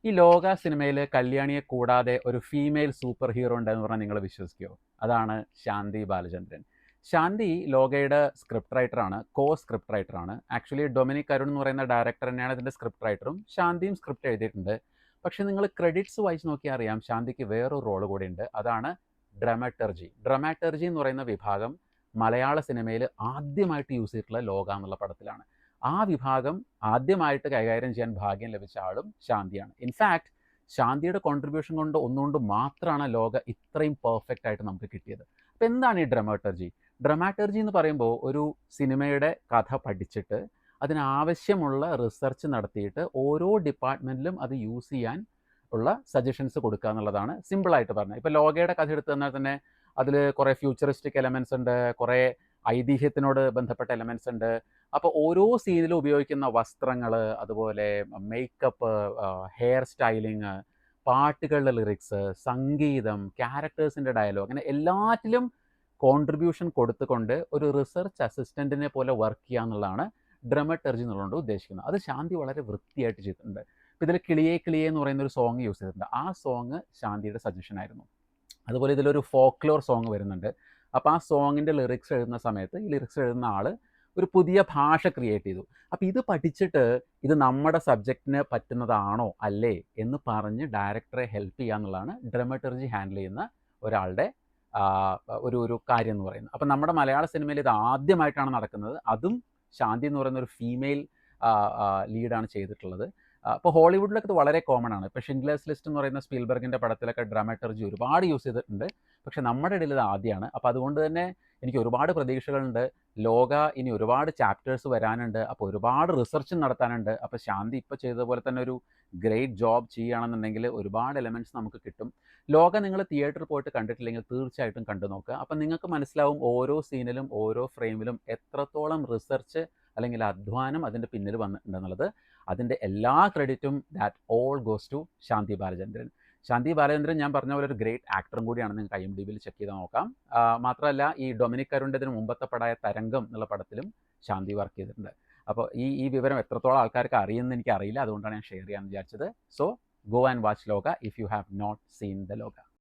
ഈ ലോക സിനിമയിൽ കല്യാണിയെ കൂടാതെ ഒരു ഫീമെയിൽ സൂപ്പർ ഹീറോ ഉണ്ടെന്ന് പറഞ്ഞാൽ നിങ്ങൾ വിശ്വസിക്കുമോ? അതാണ് ശാന്തി ബാലചന്ദ്രൻ. ശാന്തി ലോകയുടെ സ്ക്രിപ്റ്റ് റൈറ്ററാണ്, സ്ക്രിപ്റ്റ് റൈറ്ററാണ്. ആക്ച്വലി ഡൊമിനിക് അരുൺ എന്ന് പറയുന്ന ഡയറക്ടർ തന്നെയാണ് ഇതിൻ്റെ സ്ക്രിപ്റ്റ് റൈറ്ററും. ശാന്തിയും സ്ക്രിപ്റ്റ് എഴുതിയിട്ടുണ്ട്. പക്ഷെ നിങ്ങൾ ക്രെഡിറ്റ്സ് വായിച്ച് നോക്കിയാൽ അറിയാം ശാന്തിക്ക് വേറൊരു റോള് കൂടി ഉണ്ട്. അതാണ് ഡ്രമാറ്റർജി. ഡ്രമാറ്റർജി എന്ന് പറയുന്ന വിഭാഗം മലയാള സിനിമയിൽ ആദ്യമായിട്ട് യൂസ് ചെയ്തിട്ടുള്ള ലോക എന്നുള്ള പടത്തിലാണ്. ആ വിഭാഗം ആദ്യമായിട്ട് കൈകാര്യം ചെയ്യാൻ ഭാഗ്യം ലഭിച്ച ആളും ശാന്തിയാണ്. ഇൻഫാക്ട് ശാന്തിയുടെ കോൺട്രിബ്യൂഷൻ കൊണ്ട് ഒന്നുകൊണ്ട് മാത്രമാണ് ലോക ഇത്രയും പെർഫെക്റ്റ് ആയിട്ട് നമുക്ക് കിട്ടിയത്. അപ്പോൾ എന്താണ് ഈ ഡ്രമാറ്റർജി? ഡ്രമാറ്റർജി എന്ന് പറയുമ്പോൾ ഒരു സിനിമയുടെ കഥ പഠിച്ചിട്ട് അതിനാവശ്യമുള്ള റിസർച്ച് നടത്തിയിട്ട് ഓരോ ഡിപ്പാർട്ട്മെൻറ്റിലും അത് യൂസ് ചെയ്യാൻ ഉള്ള സജഷൻസ് കൊടുക്കുക എന്നുള്ളതാണ് സിമ്പിളായിട്ട് പറഞ്ഞത്. ഇപ്പോൾ ലോകയുടെ കഥ എടുത്തു തന്നാൽ തന്നെ അതിൽ കുറേ ഫ്യൂച്ചറിസ്റ്റിക് എലമെൻസ് ഉണ്ട്, കുറേ ഐതിഹ്യത്തിനോട് ബന്ധപ്പെട്ട എലമെൻസ് ഉണ്ട്. അപ്പോൾ ഓരോ സീനിലും ഉപയോഗിക്കുന്ന വസ്ത്രങ്ങൾ, അതുപോലെ മേക്കപ്പ്, ഹെയർ സ്റ്റൈലിങ്, പാട്ടുകളുടെ ലിറിക്സ്, സംഗീതം, ക്യാരക്ടേഴ്സിൻ്റെ ഡയലോഗ്, അങ്ങനെ എല്ലാറ്റിലും കോൺട്രിബ്യൂഷൻ കൊടുത്തുകൊണ്ട് ഒരു റിസർച്ച് അസിസ്റ്റൻറ്റിനെ പോലെ വർക്ക് ചെയ്യുക എന്നുള്ളതാണ് ഡ്രമറ്റർജി എന്നുള്ളതുകൊണ്ട് ഉദ്ദേശിക്കുന്നത്. അത് ശാന്തി വളരെ വൃത്തിയായിട്ട് ചെയ്തിട്ടുണ്ട്. ഇപ്പോൾ ഇതിൽ കിളിയേ കിളിയേ എന്ന് പറയുന്ന ഒരു സോങ് യൂസ് ചെയ്തിട്ടുണ്ട്. ആ സോങ് ശാന്തിയുടെ സജഷൻ ആയിരുന്നു. അതുപോലെ ഇതിലൊരു ഫോക്ലോർ സോങ് വരുന്നുണ്ട്. അപ്പോൾ ആ സോങ്ങിൻ്റെ ലിറിക്സ് എഴുതുന്ന സമയത്ത് ഈ ലിറിക്സ് എഴുതുന്ന ആൾ ഒരു പുതിയ ഭാഷ ക്രിയേറ്റ് ചെയ്തു. അപ്പോൾ ഇത് പഠിച്ചിട്ട് ഇത് നമ്മുടെ സബ്ജക്റ്റിന് പറ്റുന്നതാണോ അല്ലേ എന്ന് പറഞ്ഞ് ഡയറക്ടറെ ഹെൽപ്പ് ചെയ്യുക എന്നുള്ളതാണ് ഡ്രമറ്റർജി ഹാൻഡിൽ ചെയ്യുന്ന ഒരാളുടെ ഒരു കാര്യം എന്ന് പറയുന്നത്. അപ്പം നമ്മുടെ മലയാള സിനിമയിൽ ഇത് ആദ്യമായിട്ടാണ് നടക്കുന്നത്. അതും ശാന്തി എന്ന് പറയുന്ന ഒരു ഫീമെയിൽ ലീഡാണ് ചെയ്തിട്ടുള്ളത്. അപ്പോൾ ഹോളിവുഡിലൊക്കെ ഇത് വളരെ കോമൺ ആണ്. ഇപ്പോൾ ഷിൻഡ്ലേഴ്സ് ലിസ്റ്റ് എന്ന് പറയുന്ന സ്പീൽബർഗിൻ്റെ പടത്തിലൊക്കെ ഡ്രമാറ്റർജി ഒരുപാട് യൂസ് ചെയ്തിട്ടുണ്ട്. പക്ഷേ നമ്മുടെ ഇടയിൽ ഇത് ആദ്യമാണ്. അപ്പോൾ അതുകൊണ്ട് തന്നെ എനിക്ക് ഒരുപാട് പ്രതീക്ഷകളുണ്ട്. ലോക ഇനി ഒരുപാട് ചാപ്റ്റേഴ്സ് വരാനുണ്ട്. അപ്പോൾ ഒരുപാട് റിസർച്ചും നടത്താനുണ്ട്. അപ്പോൾ ശാന്തി ഇപ്പോൾ ചെയ്തതുപോലെ തന്നെ ഒരു ഗ്രേറ്റ് ജോബ് ചെയ്യുകയാണെന്നുണ്ടെങ്കിൽ ഒരുപാട് എലമെൻറ്റ്സ് നമുക്ക് കിട്ടും. ലോക നിങ്ങൾ തിയേറ്ററിൽ പോയിട്ട് കണ്ടിട്ടില്ലെങ്കിൽ തീർച്ചയായിട്ടും കണ്ടു നോക്കുക. അപ്പം നിങ്ങൾക്ക് മനസ്സിലാവും ഓരോ സീനിലും ഓരോ ഫ്രെയിമിലും എത്രത്തോളം റിസർച്ച് അല്ലെങ്കിൽ അധ്വാനം അതിൻ്റെ പിന്നിൽ വന്നിട്ടുണ്ടെന്നുള്ളത്. അതിൻ്റെ എല്ലാ ക്രെഡിറ്റും ദാറ്റ് ഓൾ ഗോസ് ടു ശാന്തി ബാലചന്ദ്രൻ. ശാന്തി ബാലചന്ദ്രൻ ഞാൻ പറഞ്ഞ പോലെ ഒരു ഗ്രേറ്റ് ആക്ടറും കൂടിയാണ്. നിങ്ങൾക്ക് IMDbയിൽ ചെക്ക് ചെയ്ത് നോക്കാം. മാത്രമല്ല ഈ ഡൊമിനിക് അരുണിൻ്റെ മുമ്പത്തെ പടമായ തരംഗം എന്നുള്ള പടത്തിലും ശാന്തി വർക്ക് ചെയ്തിട്ടുണ്ട്. അപ്പോൾ ഈ വിവരം എത്രത്തോളം ആൾക്കാർക്ക് അറിയുമെന്ന് എനിക്കറിയില്ല. അതുകൊണ്ടാണ് ഞാൻ ഷെയർ ചെയ്യാമെന്ന് വിചാരിച്ചത്. So go and watch Lokah if you have not seen the ലോക.